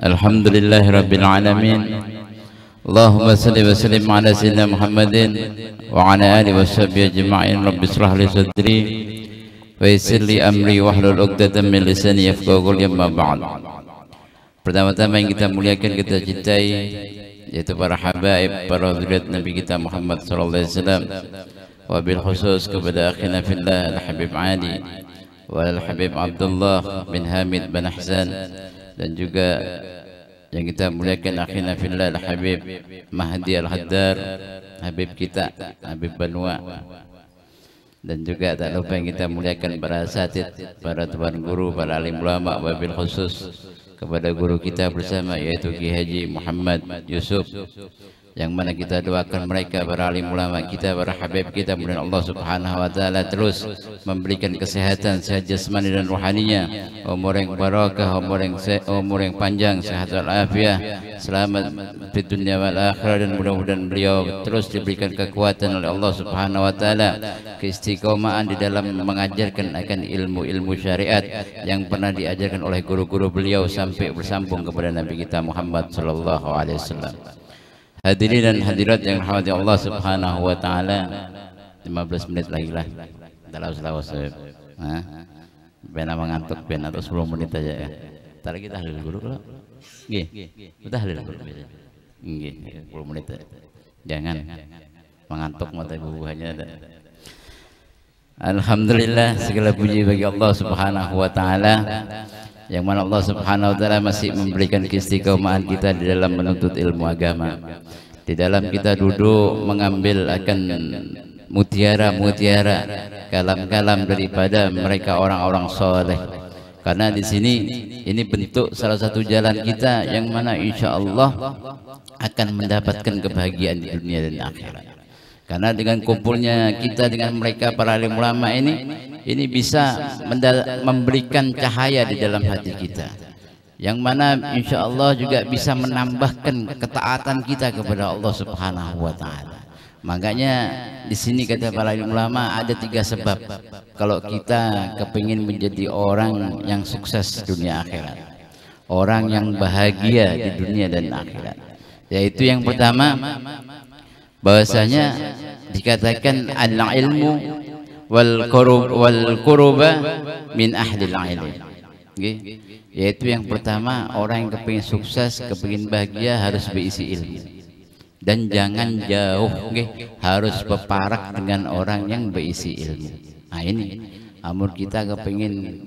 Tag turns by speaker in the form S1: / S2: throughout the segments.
S1: Alhamdulillahi Rabbil Alamin. Allahumma salli wa sallim ala sayyidina Muhammadin wa ala alihi wa sahbihi ajma'in. Rabbi shrah li sadri wa yassir li amri wahlul 'uqdatam min lisani yafqahu qawli, amma ba'd. Pertama-tama yang kita muliakan, kita cintai, yaitu para habaib, para zuriat Nabi kita Muhammad sallallahu alaihi wasallam, wabil khusus kepada akhina fillah Al-Habib Ali wal Habib Abdullah bin Hamid bin Ahsan, dan juga yang kita muliakan akhina fillah Al-Habib Mahdi Al-Haddar, Habib kita, Habib Banua, dan juga tak lupa yang kita muliakan para asatid, para tuan guru, para alim ulama, wabil khusus kepada guru kita bersama, yaitu Ki Haji Muhammad Yusuf, yang mana kita doakan mereka, para alim ulama kita, para habib kita, mudah Allah subhanahu wa ta'ala terus memberikan kesehatan, sehat jasmani dan rohaninya, umur yang barakah, umur yang panjang, sehat walafiat, selamat di dunia wal akhirah, dan mudah-mudahan beliau terus diberikan kekuatan oleh Allah subhanahu wa ta'ala, keistiqomahan di dalam mengajarkan akan ilmu-ilmu syariat yang pernah diajarkan oleh guru-guru beliau sampai bersambung kepada Nabi kita Muhammad sallallahu alaihi wasallam. Hadirin dan hadirat yang dirahmati Allah subhanahu wa ta'ala, 15 menit lagi lah selawas-lawas. Ben mengantuk ben, atau 10 menit aja ya. Ntar kita tahlil dulu kalau nggih, kita tahlil dulu nggih, 10 menit aja. Jangan mengantuk mata buahnya ada. Alhamdulillah, segala puji bagi Allah subhanahu wa ta'ala, yang mana Allah subhanahu wa ta'ala masih memberikan keistiqomahan kita di dalam menuntut ilmu agama, di dalam kita duduk mengambil akan mutiara-mutiara, kalam-kalam daripada mereka orang-orang soleh. Karena di sini ini bentuk salah satu jalan kita yang mana insya Allah akan mendapatkan kebahagiaan di dunia dan akhirat. Karena dengan kumpulnya kita dengan mereka para alim ulama ini bisa memberikan cahaya di dalam hati kita, yang mana insya Allah juga bisa menambahkan ketaatan kita kepada Allah subhanahu wa ta'ala. Makanya di sini kata para alim ulama ada 3 sebab kalau kita kepingin menjadi orang yang sukses dunia akhirat, orang yang bahagia di dunia dan akhirat. Yaitu yang pertama, bahwasanya dikatakan al-ilmu wal quruba min ahli al-ilm, yaitu yang pertama, orang yang kepingin sukses, kepingin bahagia harus berisi ilmu, dan jangan jauh, harus berparak dengan orang yang berisi ilmu. Nah ini amur kita kepingin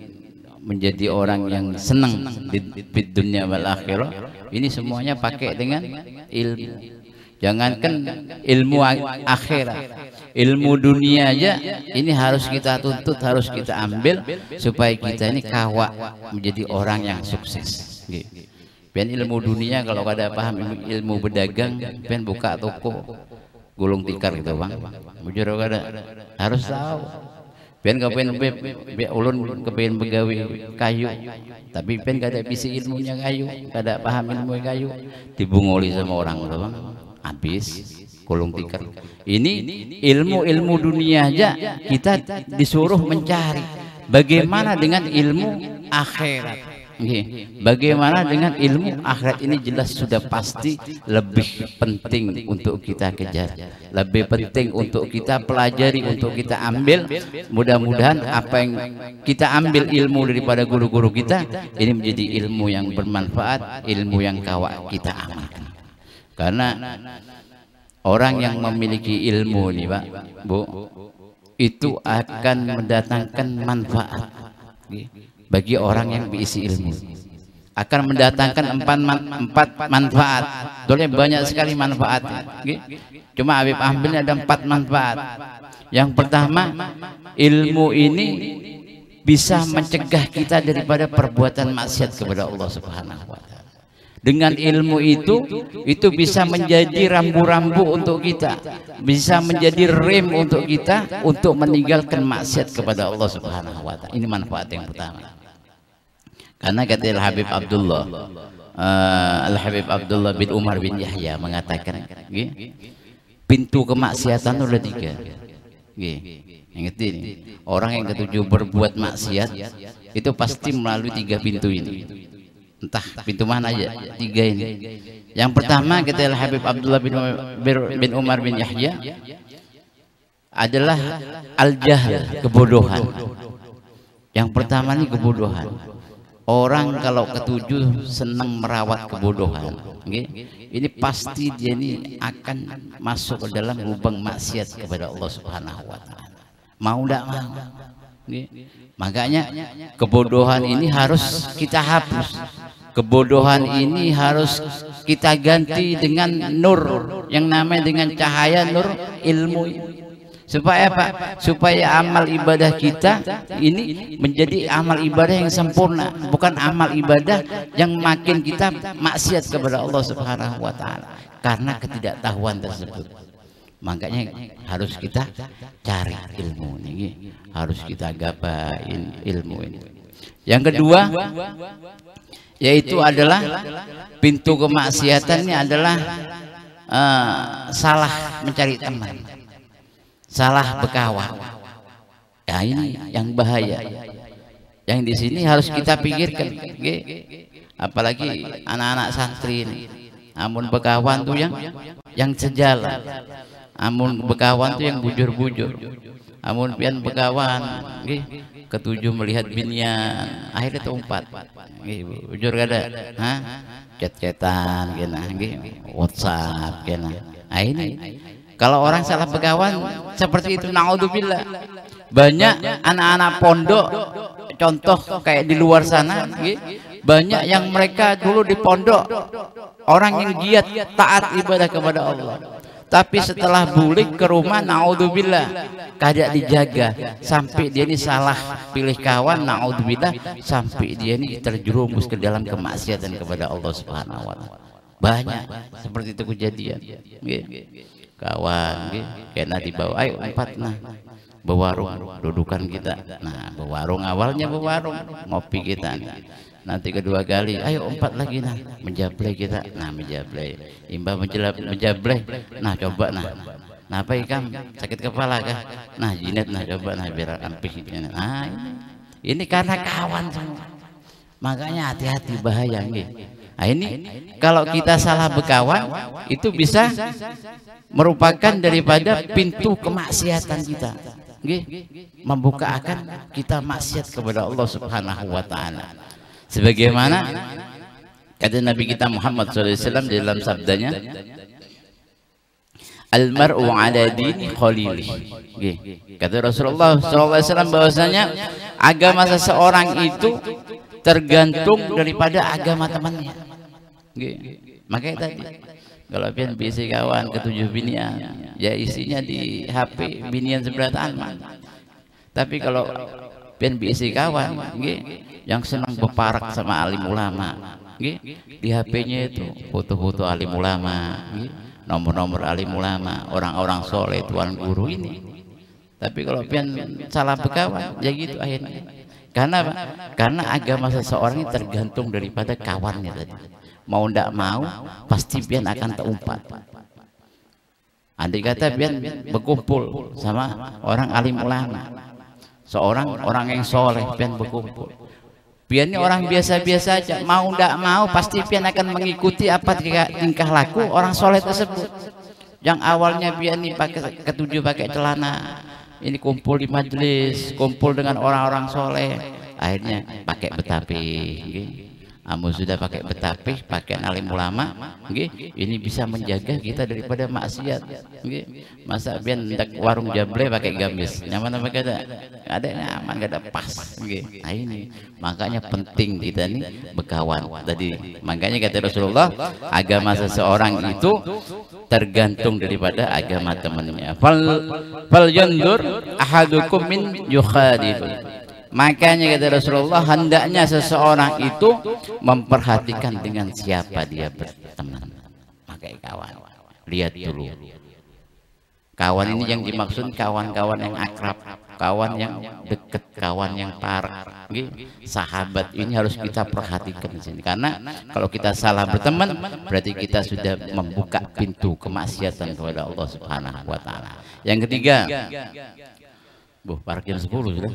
S1: menjadi orang yang senang di dunia wal akhirah, ini semuanya pakai dengan ilmu. Jangankan ilmu akhirat, ilmu dunia aja ini harus kita tuntut, harus kita ambil supaya kita ini kawak menjadi orang yang sukses. Pen ilmu dunia kalau kada paham ilmu berdagang, pen buka toko gulung tikar gitu bang, bujur kada harus tahu. Pen kepen ulun kepen begawi kayu, tapi pen kada bisa ilmunya kayu, kada paham ilmu kayu, dibungoli sama orang gitu bang, habis gulung tikar. Ini ilmu dunia aja kita disuruh mencari. Bagaimana dengan ilmu akhirat? Bagaimana dengan ilmu akhirat? Ini jelas sudah pasti lebih penting untuk kita kejar, lebih penting untuk kita pelajari, untuk kita ambil. Mudah-mudahan apa yang kita ambil ilmu daripada guru-guru kita ini menjadi ilmu yang bermanfaat, ilmu yang kawak kita amalkan. Karena orang yang memiliki ilmu nih Pak, Bu, itu akan mendatangkan manfaat bagi orang yang berisi ilmu. Akan mendatangkan 4 manfaat. Doleh banyak sekali manfaat. Cuma Habib ambilnya ada 4 manfaat. Yang pertama, ilmu ini bisa mencegah kita daripada perbuatan maksiat kepada Allah subhanahu wa ta'ala. Dengan ilmu itu bisa menjadi rambu-rambu untuk kita, bisa menjadi rem untuk kita untuk meninggalkan maksiat kepada Allah subhanahu wa ta'ala. Ini manfaat yang pertama. Karena kata Al-Habib Abdullah, Al-Habib Abdullah bin Umar bin Yahya mengatakan, pintu kemaksiatan ada 3. Ingat ini, orang yang ketujuh berbuat maksiat itu pasti melalui 3 pintu ini. Entah pintu mana aja, 3 ini. Yang pertama kata Habib Abdullah bin Umar bin Yahya adalah al-jahl, kebodohan. Yang pertama ini kebodohan. Orang kalau ketujuh senang merawat kebodohan. Ini pasti dia ini akan masuk ke dalam lubang maksiat kepada Allah Subhanahu wa taala. Mau enggak mau. Makanya kebodohan ini harus kita hapus. Kebodohan ini harus kita ganti dengan nur, yang namanya dengan cahaya nur ilmu. Supaya apa? Supaya amal ibadah kita ini menjadi amal ibadah yang sempurna, bukan amal ibadah yang makin kita maksiat kepada Allah Subhanahu wa taala karena ketidaktahuan tersebut. Makanya harus kita cari ilmu ini, harus kita gapain ilmu ini. Yang kedua yaitu adalah pintu kemaksiatannya adalah salah mencari teman, salah berkawan. Ya ini yang bahaya. Yang di sini harus kita pikirkan, apalagi anak-anak santri ini. Amun berkawan tuh yang sejalan, amun berkawan tuh yang bujur-bujur, amun pian berkawan, ketujuh melihat binian, akhirnya tuh 4, bujur kada, chat-chatan, WhatsApp, nah ini. Kalau orang salah berkawan seperti itu, naudzubillah. Banyak anak-anak pondok, contoh kayak di luar sana, banyak yang mereka dulu di pondok orang yang giat taat ibadah kepada Allah. Tapi setelah bulik ke rumah, naudzubillah, kada dijaga sampai dia ini salah pilih kawan, naudzubillah, sampai dia ini terjerumus ke dalam kemaksiatan kepada Allah Subhanahu wa taala. Banyak seperti itu kejadian. Kawan kena dibawa, ayo 4 nah bewarung, dudukan kita. Nah bewarung, awalnya bewarung ngopi kita nih. Nanti kedua kali ayo 4 lagi nah menjablay kita. Nah menjablay imba menjablay, nah coba nah apa ikam sakit kepala kah, nah jinet, nah coba nah biar ampih. Nah ini karena kawan semua. Makanya hati-hati, bahaya nih. Nah ini kalau kita salah berkawan itu bisa merupakan daripada pintu kemaksiatan kita, membuka akan kita maksiat kepada Allah Subhanahu wa taala. Sebagaimana kata Nabi kita Muhammad SAW dalam sabdanya, al-mar'u ala dini khalilih. Kata Rasulullah SAW bahwasanya agama seseorang itu tergantung daripada agama temannya. Makanya tadi kalau pian bisi kawan ketujuh binian, ya isinya di HP binian sebelah tangan. Tapi kalau pian bisi kawan yang senang berparak sama alim ulama, di HP-nya itu foto-foto alim ulama, nomor-nomor alim ulama, orang-orang soleh, tuan guru ini. Tapi kalau pian salah berkawan, ya gitu akhirnya. Karena apa? Karena agama seseorang ini tergantung daripada kawannya tadi. Mau ndak mau pasti pian akan terumpat. Andai kata pian berkumpul sama orang alim ulama, seorang orang yang soleh, pian berkumpul, pian ini orang biasa-biasa aja, mau ndak mau pasti pian akan mengikuti apa tingkah laku orang soleh tersebut. Yang awalnya pian ini pakai ketujuh pakai celana, ini kumpul di majelis, kumpul dengan orang-orang soleh, akhirnya pakai betapih. Amun sudah pakai betapih, pakaian alim ulama, ini bisa menjaga kita daripada maksiat. Masa biar hendak warung jable pakai gamis, nyaman apa kada? Ada nyaman, kada pas. Nah ini makanya penting kita nih berkawan tadi. Makanya kata Rasulullah, agama seseorang itu tergantung daripada agama temannya. Fal yandur ahadukum min yukhadib. Makanya kata Rasulullah, hendaknya seseorang itu memperhatikan dengan siapa dia berteman. Pakai kawan, lihat dulu. Kawan ini yang dimaksud kawan-kawan yang akrab, kawan yang dekat, kawan yang parah. Sahabat ini harus kita perhatikan di sini. Karena kalau kita salah berteman, berarti kita sudah membuka pintu kemaksiatan kepada Allah Subhanahu wa taala. Yang ketiga, parkir 10 sudah.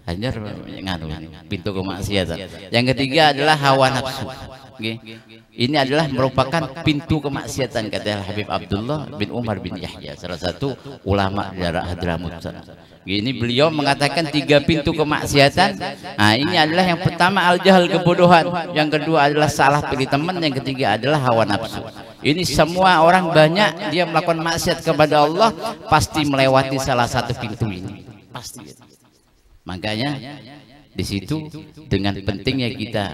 S1: Hajar nganu pintu kemaksiatan. Yang ketiga adalah hawa nafsu. Ini adalah merupakan pintu kemaksiatan, kata Habib Abdullah bin Umar bin Yahya, salah satu ulama di daerah Hadramut sana. Ini beliau mengatakan 3 pintu kemaksiatan. Nah, ini adalah yang pertama al-jahal, kebodohan, yang kedua adalah salah pilih teman, yang ketiga adalah hawa nafsu. Ini semua orang banyak dia melakukan maksiat kepada Allah pasti melewati salah satu pintu ini, pasti. Makanya di situ dengan pentingnya kita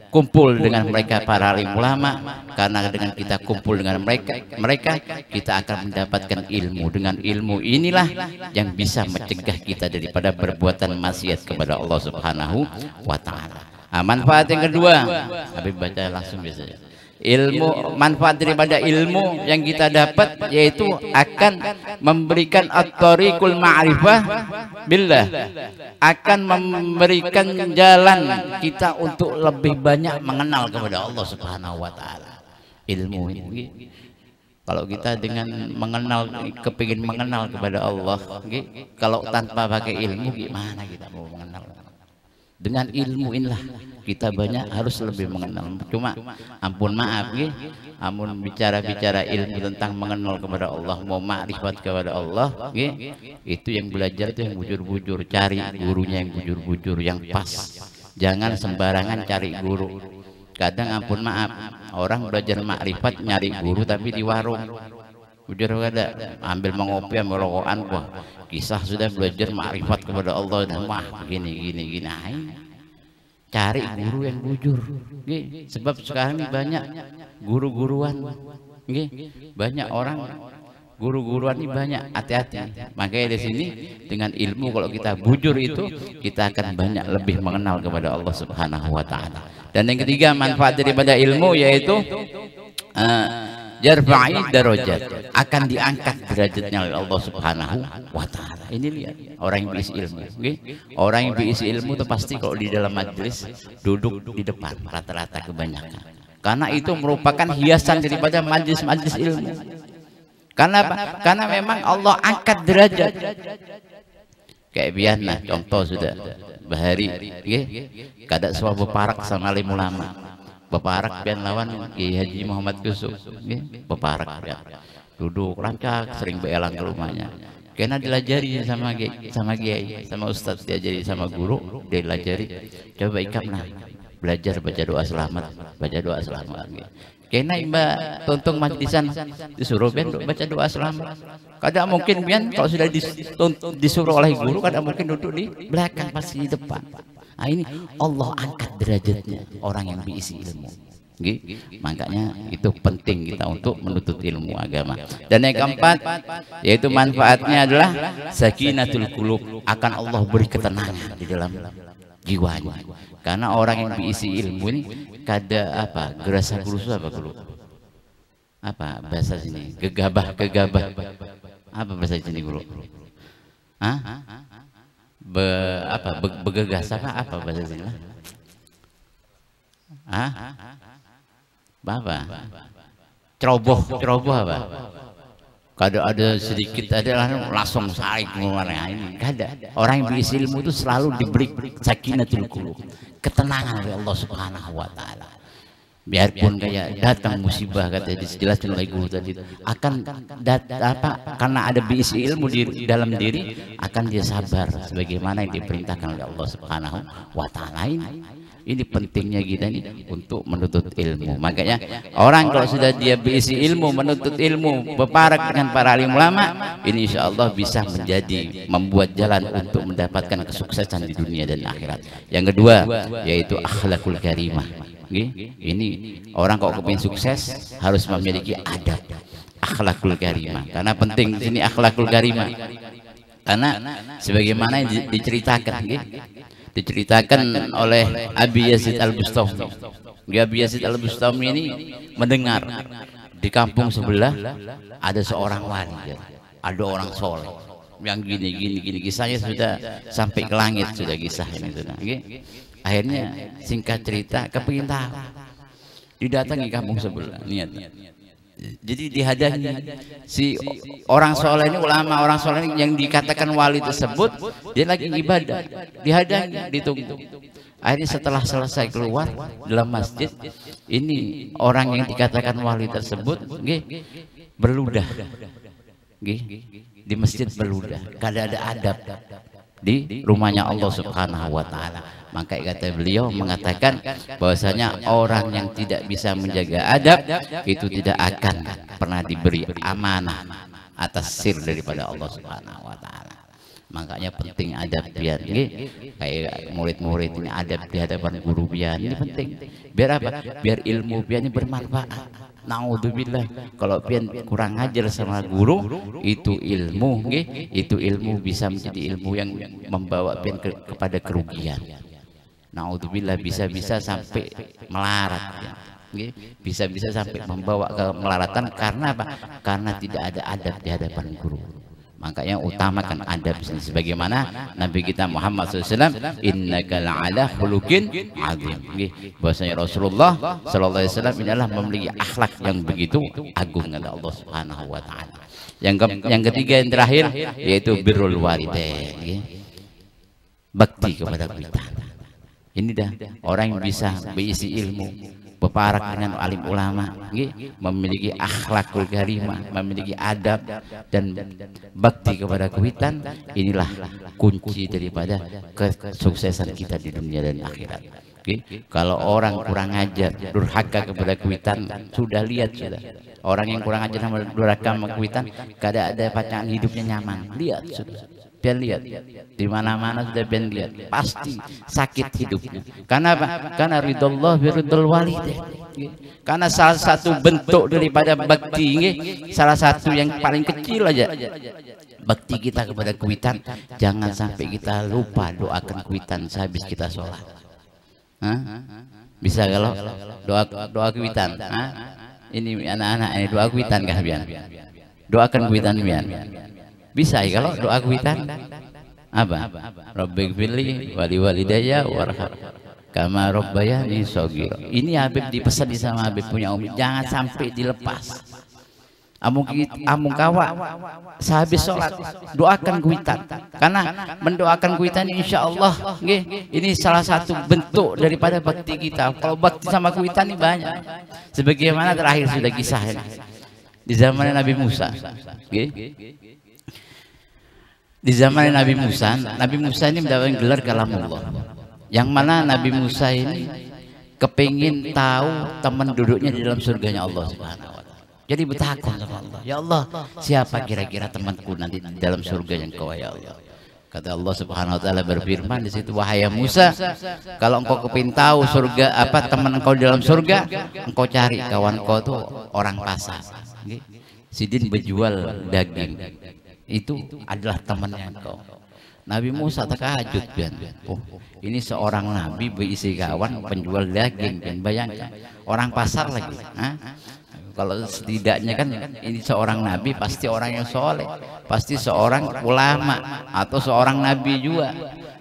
S1: kumpul dengan mereka para alim ulama, karena dengan kita kumpul dengan mereka kita akan mendapatkan ilmu. Dengan ilmu inilah yang bisa mencegah kita daripada perbuatan maksiat kepada Allah Subhanahu wa taala. Manfaat yang kedua, Habib baca langsung biasanya. Ilmu, manfaat daripada ilmu yang kita dapat yaitu akan memberikan at-tariqul ma'rifah billah, akan memberikan jalan kita untuk lebih banyak mengenal kepada Allah Subhanahu wa taala. Ilmu ini kalau kita dengan mengenal, kepingin mengenal kepada Allah, kalau tanpa pakai ilmu gimana kita mau mengenal? Dengan ilmu inilah kita banyak harus lebih mengenal. Cuma ampun maaf ampun bicara-bicara ilmu tentang mengenal kepada Allah, mau makrifat kepada Allah, itu yang belajar itu yang bujur-bujur, cari gurunya yang bujur-bujur, yang pas. Jangan sembarangan cari guru. Kadang ampun maaf, orang belajar makrifat nyari guru tapi di warung. Bujur kada, ambil mengopi, ambil rokokan, wah kisah sudah belajar makrifat kepada Allah dan wah gini. Cari guru yang bujur, sebab sekarang ini banyak guru-guruan, banyak orang guru-guruan ini banyak, hati-hati. Makanya di sini dengan ilmu kalau kita bujur itu kita akan banyak lebih mengenal kepada Allah Subhanahu wa taala. Dan yang ketiga manfaat daripada ilmu yaitu jarfa'i darajat, akan diangkat derajatnya oleh Allah Subhanahu wa taala. Ini lihat orang yang berisi ilmu, orang yang berisi ilmu itu pasti kalau di dalam majelis duduk di depan rata-rata kebanyakan, karena itu merupakan hiasan daripada majelis-majelis ilmu. Karena apa? Karena memang Allah angkat derajat. Kayak biarna contoh sudah bahari, kada suah beparak sama alim ulama. Beparak pian lawan Kiai Haji Muhammad Yusuf, beparak ya. Duduk rancak sering beelang ke rumahnya. Karena dilajari sama Kiai, sama Ustadz, diajari sama guru, dilajari. Coba ikapna belajar baca doa selamat, baca doa selamat. Karena imba tonton majlisan disuruh pian baca doa selamat. Kadang mungkin pian kalau sudah disuruh oleh guru, kadang mungkin duduk di belakang pasti di depan. Nah, ini Allah angkat derajatnya orang yang berisi ilmu. Makanya itu penting kita untuk menuntut ilmu agama. Dan yang keempat yaitu manfaatnya adalah sakinatul qulub, akan Allah beri ketenangan di dalam jiwanya. Karena orang yang berisi ilmu ini kada apa gerasa gerusu apa bahasa sini gegabah apa bahasa sini guru? Begegas apa bahasa sini? Apa? Ceroboh apa? Kada ada sedikit ada langsung saik mengenai ini. Kada. Orang yang berisi ilmu itu selalu diberi sakinatul qulub, ketenangan oleh Allah Subhanahu wa taala. Biarpun kayak datang musibah, kata dijelaskan oleh guru tadi, akan karena ada berisi ilmu di dalam diri, akan dia sabar sebagaimana yang diperintahkan oleh Allah Subhanahu wa taala. Ini pentingnya kita ini untuk menuntut ilmu. Makanya orang kalau sudah dia berisi ilmu, menuntut ilmu, berparak dengan para alim ulama, ini insya Allah bisa membuat jalan untuk mendapatkan kesuksesan di dunia dan akhirat. Yang kedua yaitu akhlakul karimah. Ini orang kalau kepingin sukses harus memiliki adab, akhlakul karimah. Karena penting di sini akhlakul karimah. Karena sebagaimana yang diceritakan oleh Abi Yazid Al-Bustami. Abi Yazid Al-Bustami ini mendengar di kampung sebelah ada seorang wali, ada orang soleh yang gini kisahnya sudah sampai ke langit, sudah kisah ini sudah. Akhirnya singkat cerita kepingin tahu, didatangi kampung sebelah, niat Jadi dihadangi si orang soleh ini, ulama orang soleh ini yang dikatakan wali tersebut, dia lagi ibadah, dihadangi, ditunggu. Akhirnya setelah selesai keluar dalam masjid, ini orang yang dikatakan wali tersebut berludah, di masjid berludah, kada ada adab di rumahnya Allah Subhanahu wa Ta'ala. Maka kata beliau mengatakan bahwasanya orang yang tidak bisa menjaga adab itu tidak akan pernah diberi amanah atas sir daripada Allah Subhanahu wa Ta'ala. Makanya penting adab biar kayak murid-murid ini adab di hadapan guru biar ini penting. Biar apa? Biar ilmu biar ini bermanfaat. Naudzubillah, kalau pian kurang ajar sama guru, itu ilmu bisa menjadi ilmu yang membawa pian kepada kerugian. Naudzubillah, bisa-bisa sampai melarat ya. Bisa-bisa sampai membawa ke melaratan. Karena apa? Karena tidak ada adab di hadapan guru. Makanya utamakan adab sini, sebagaimana Nabi kita Muhammad SAW, innaka la'ala khuluqin azim. Bahwasanya Rasulullah sallallahu alaihi wasallam adalah memiliki akhlak yang begitu agung kata Allah Subhanahu wa Ta'ala. Yang ketiga, yang terakhir, yaitu birrul walidain, bakti kepada kita. Ini dah orang yang bisa berisi ilmu, berparak dengan alim ulama, memiliki akhlakul karimah, memiliki adab dan bakti kepada kuitan. Inilah kunci daripada kesuksesan kita di dunia dan akhirat. Kalau orang kurang ajar, durhaka kepada kuitan, sudah lihat sudah. Orang yang kurang ajar sama durhaka sama kuitan, kada ada pasangan hidupnya nyaman. Lihat sudah. Pian lihat di mana-mana sudah pian lihat, pasti sakit hidupnya. Karena apa? Karena ridallah biridul walidain. Karena salah satu bentuk daripada bakti, salah satu yang paling kecil aja bakti kita kepada kuitan, jangan sampai kita lupa doakan kuitan sehabis kita sholat. Bisa kalau doa kuitan? Ini anak-anak ini doa kuitan kah pian? Doakan kuitan pian? Bisa ya kalau doa kuitan apa? Rabbighfirli wali walidayya warham kama rabbayani shaghira. Ini Habib dipesan sama Habib punya umi, jangan sampai dilepas. Amung kawa sehabis sholat doakan kuitan, karena mendoakan kuitan insya Allah ini salah satu bentuk daripada bakti kita. Kalau bakti sama kuitan ini banyak, sebagaimana terakhir sudah kisah di zaman Nabi Musa. Di zaman Nabi Musa ini mendapatkan gelar kalamullah, yang mana Nabi Musa ini kepingin tahu teman duduknya di dalam surganya Allah Subhanahu wa Ta'ala. Jadi bertakwa sama Allah, ya Allah, siapa kira-kira temanku nanti di dalam surga yang Kau ya Allah. Kata Allah Subhanahu wa Ta'ala berfirman di situ, wahai Musa, kalau engkau kepingin tahu surga apa teman engkau di dalam surga, engkau cari kawan kau tuh orang pasar, sidin berjual daging, itu adalah temannya engkau. Nabi Musa terkejut, oh ini seorang nabi berisi kawan penjual daging, dan bayangkan orang pasar lagi. Kalau setidaknya kan ini seorang nabi, pasti orang yang soleh, pasti seorang ulama atau seorang nabi juga.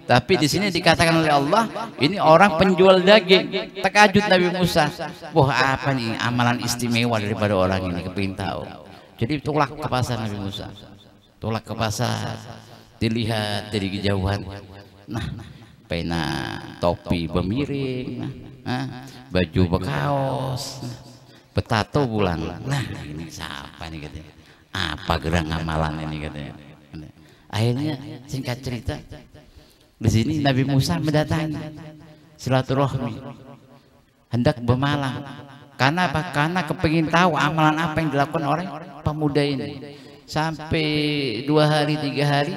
S1: Tapi di sini dikatakan oleh Allah ini orang penjual daging. Terkejut Nabi Musa, wah apa nih amalan istimewa daripada orang ini, kepingin tahu. Jadi tolak ke pasar Nabi Musa. Tolak ke pasar, dilihat dari kejauhan. Nah, pena topi bemiring, baju bekaos, betato pulang. Nah, ini siapa nih katanya? Apa gerang amalan ini katanya? Akhirnya singkat cerita, di sini Nabi Musa mendatangi silaturahmi, hendak bermalam. Karena apa? Karena kepingin tahu amalan apa yang dilakukan oleh pemuda ini. Sampai 2 hari 3 hari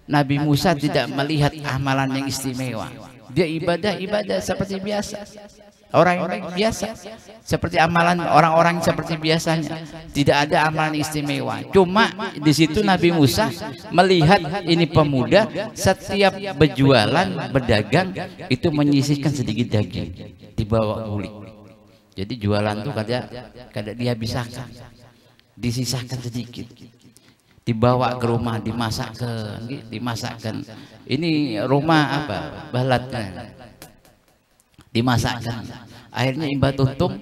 S1: Nabi Musa tidak melihat amalan yang istimewa. Dia ibadah seperti biasa, orang-orang biasa, seperti amalan orang-orang seperti biasanya. Tidak ada amalan istimewa. Cuma di situ Nabi Musa melihat ini pemuda setiap berjualan, berdagang itu menyisihkan sedikit daging di bawah kulit. Jadi jualan tuh kada dihabiskan, disisahkan sedikit, dibawa ke rumah, dimasakkan. Ini rumah apa? Balatnya dimasakkan. Akhirnya imba tuntung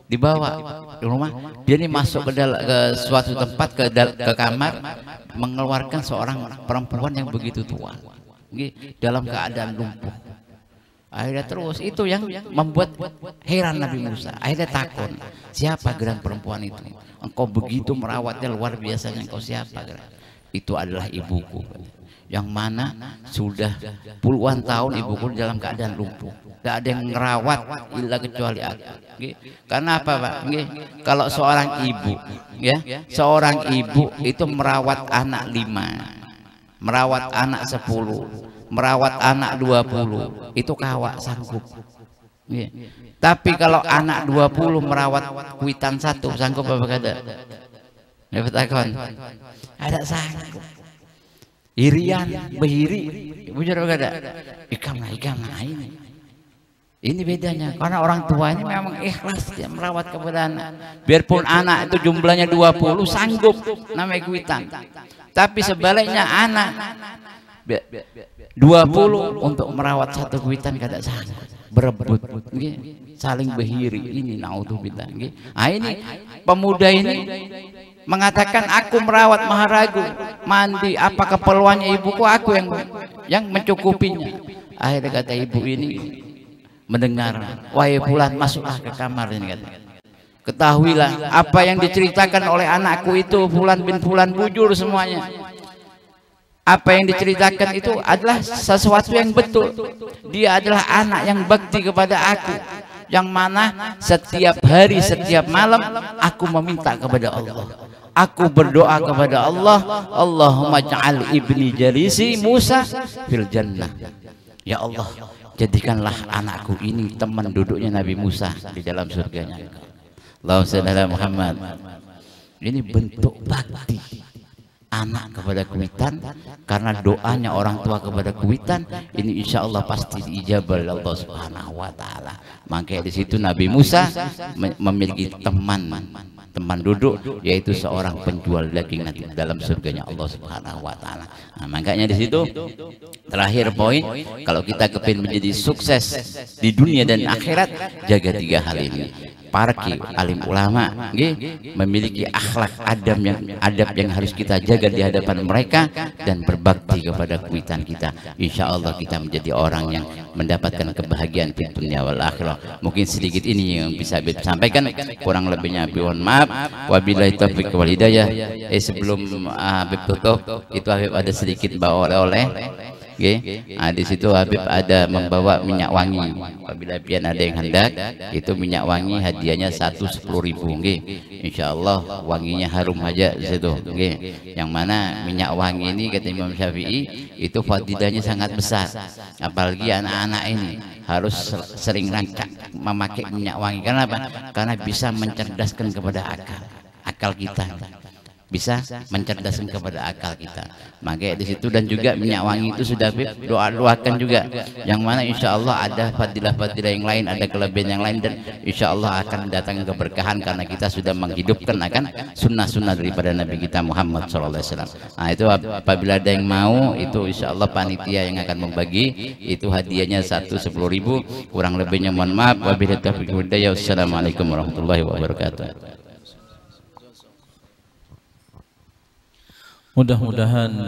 S1: dibawa ke rumah. Dia ini masuk ke suatu tempat, ke kamar, mengeluarkan seorang perempuan yang begitu tua, dalam keadaan lumpuh. Akhirnya terus itu yang membuat heran Nabi Musa. Akhirnya takut, siapa geran perempuan itu? Engkau begitu merawatnya, luar biasanya, engkau siapa geran? Itu adalah ibuku, yang mana sudah puluhan tahun ibuku dalam keadaan lumpuh. Tidak ada yang merawat illa kecuali aku. Karena apa, Pak? Kalau seorang ibu, ya, seorang ibu itu merawat anak 5, merawat anak 10, merawat anak 20, itu kawak sanggup. Tapi kalau anak 20 merawat kuitan 1, sanggup apa kada? Ya betakon. Ada sanggup. Irian, behiri, bujur apa kada? Ikam ini. Ini bedanya, karena orang tua ini memang ikhlas dia merawat kepada anak. Biarpun anak itu jumlahnya 20, sanggup namanya kuitan. Tapi sebaliknya anak 20 untuk merawat 1 kuitan kada sanggup, berebut, saling behiri. Ini naudzubillah. Nah, ini pemuda ini mengatakan, aku merawat Maharagu, mandi apa keperluannya ibuku, aku yang mencukupinya. Akhirnya kata ibu ini mendengar, wahai Fulan, masuklah ke kamar ini, kata. Ketahuilah apa yang diceritakan oleh anakku itu Fulan bin Fulan, bujur semuanya. Apa yang diceritakan itu adalah sesuatu yang betul. Dia adalah anak yang bakti kepada aku, yang mana setiap hari, setiap malam aku meminta kepada Allah. Aku berdoa kepada Allah, Allahumma ja'al ibni jalisi Musa fil jannah. Ya Allah, jadikanlah anakku ini teman duduknya Nabi Musa di dalam surganya. Allahumma shalli ala Muhammad. Ini bentuk bakti anak kepada kuitan, karena doanya orang tua kepada kuitan ini insya Allah pasti diijabah oleh Allah Subhanahu wa Ta'ala. Makanya di situ Nabi Musa memiliki teman duduk, yaitu seorang penjual daging nanti dalam surganya Allah Subhanahu wa Ta'ala. Nah, makanya di situ terakhir poin, kalau kita kepingin menjadi sukses di dunia dan akhirat, jaga 3 hal ini. Parki alim ulama, memiliki akhlak adab yang harus kita jaga di hadapan mereka, dan berbakti kepada kuitan kita. Insya Allah kita menjadi orang yang mendapatkan kebahagiaan di dunia wal akhirah. Mungkin sedikit ini yang bisa Habib sampaikan, kurang lebihnya mohon maaf. Wabillahi taufiq wal hidayah. Sebelum Habib tutup, itu Habib ada sedikit bawa oleh-oleh. Nah, di situ Habib ada membawa minyak wangi. Apabila pian ada yang hendak, itu minyak wangi hadiahnya 10.000. Insya Allah wanginya harum aja di situ. Yang mana minyak wangi ini kata Imam Syafi'i itu fadilahnya sangat besar. Apalagi anak-anak ini harus sering rangkak memakai minyak wangi. Karena apa? Karena bisa mencerdaskan kepada akal kita. Bisa mencerdaskan kepada akal kita. Makanya di situ, dan juga minyak wangi itu sudah doakan juga, yang mana insya Allah ada fadilah-fadilah yang lain, ada kelebihan yang lain, dan insya Allah akan datang keberkahan karena kita sudah menghidupkan akan sunnah-sunnah daripada Nabi kita Muhammad SAW. Nah, itu apabila ada yang mau, itu insya Allah panitia yang akan membagi, itu hadiahnya 10.000. Kurang lebihnya mohon maaf. Wabillahi taufiq wal hidayah. Wassalamualaikum warahmatullahi wabarakatuh.
S2: Mudah-mudahan